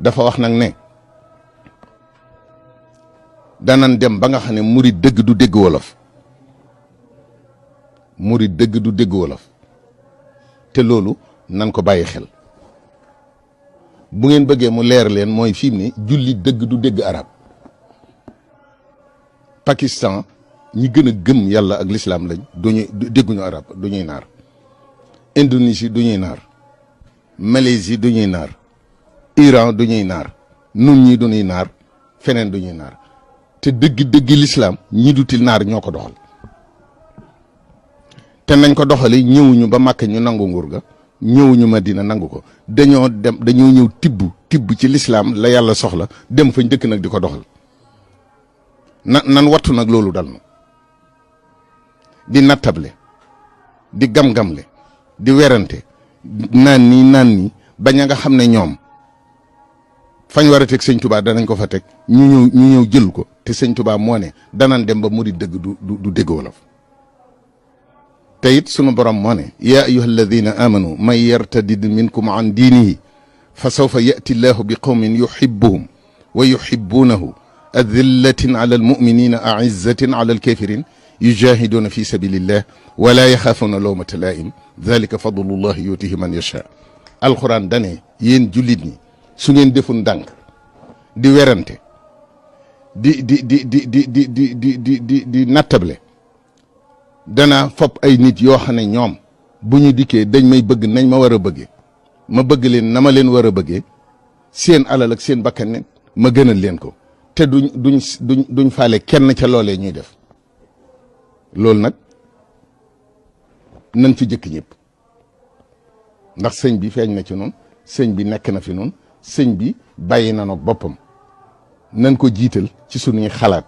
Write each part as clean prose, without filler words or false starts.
dafa wax nag ne danan dem ba nga xam ne murid dëgg du dégg wolof, murid dëgg du dégg wolof, te loolu nan ko bàyyi xel. bu ngeen bëggee mu leer leen mooy fi mu ne julli dëgg du dégg arab. Pakistan ñi gën a gëm yàlla ak lislaam lañ duñuy dégguñu arab du ñuy naar. Indonésie du ñuy naar, Malaisie du ñuy naar, Iran du ñuy naar, nun ñi du ñuy naar, feneen du ñuy naar. te dëgg lislaam ñi dutil naar ñoo ko doxal. te nañ ko doxali ñëwuñu ba Màkka ñu nangu nguur ga, ñëwuñu Madina nangu ko, dañoo ñëw tibb ci lislaam la yàlla soxla dem fañ dëkk nag di ko doxal. nan wattu nag loolu dal na di nattable di gam-gamle di werante naan nii bañ a nga xam ne ñoom fañ war a teg sëñ Tuubaa danañ ko fa teg ñu ñëw jël ko te sëñ Tuubaa moo ne danañ dem ba murid dëgg du dégg wolof. te it sunu borom moo ne yaa ayyuha alladina amanu man yartadid minkum an diinihi fa sawfa yati llahu bi qawmin yuhibbuhum wa yuhibbuunahu adillatin ala almuminina aizzatin ala alkafirin yujahiduna fi sabilillah wala yaxaafuuna lawmata laa'im dalika fadlullahi yutihi man yasha. alquran dane yéen jullit ñi su ngeen deful ndànk di werante di nattable dana fopp ay nit yoo xam ne ñoom bu ñu dikkee dañ may bëgg nañ ma war a bëggee, ma bëgg leen na ma leen war a bëggee, seen alal ak seen bakkan ne ma gënal leen ko, te duñ faale kenn ca loolee ñuy def. loolu nag nañ fi jëkk ñëpp, ndax sëñ bi feeñ na ci noonu, sëñ bi nekk na fi noonu, sëñ bi bàyyi na no boppam. nañ ko jiital ci sunuy xalaat,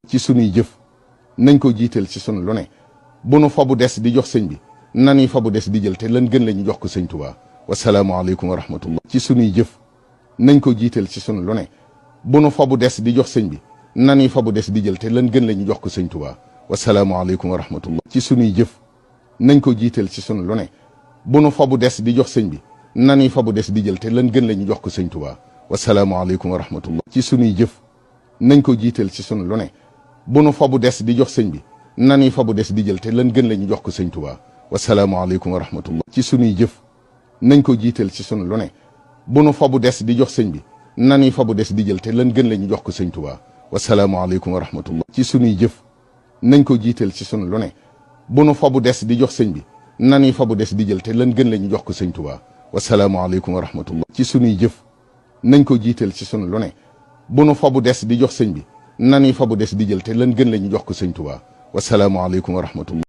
ci sunuy jëf, nañ ko jiital ci sunu lu ne. bu nu fabu des di jox sëñ bi nanuy fabu des di jël te lan gën la ñu jox ko sëñ Tuubaa. wasalaamualeykum wa rahmatullah. ci sunuy jëf nañ ko jiital ci sunu lu ne. bu nu fabu des di jox sëñ bi nanuy fabu des di jël te lan gën la ñu jox ko sëñ Tuubaa. wasalaamualeykum wa rahmatullah. ci sunuy jëf nañ ko jiital ci sunu lu ne. bu nu fabu des di jox sëñ bi nanuy fabu des di jël te lan gën la ñu jox ko sëñ Tuubaa. wasalaamualeykum wa rahmatullah. ci sunuy jëf nañ ko jiital ci sunu lu ne. bu nu fabu des di jox sëñ bi nanuy fabu des di jël te lan gën la ñu jox ko sëñ Tuubaa. wasalaamualeykum wa rahmatullah. ci sunuy jëf nañ ko jiital ci sunu lu ne. bu nu fabu des di jox sëñ bi nanuy fabu des di jël te lan gën la ñu jox ko sëñ Tuubaa. wasalaamualeykum wa rahmatullah. ci sunuy jëf nañ ko jiital ci sunu lu ne. bu nu fabu des di jox sëñ bi nanuy fabu des di jël te lan gën la ñu jox ko sëñ Tuubaa. wasalaamualeykum wa rahmatullah. ci sunuy jëf nañ ko jiital ci sunu lu ne. bu nu fabu des di jox sëñ bi nanuy fabu des di jël te lan gën la ñu jox ko sëñ Tuubaa. wasalaamualeykum wa rahmatullah.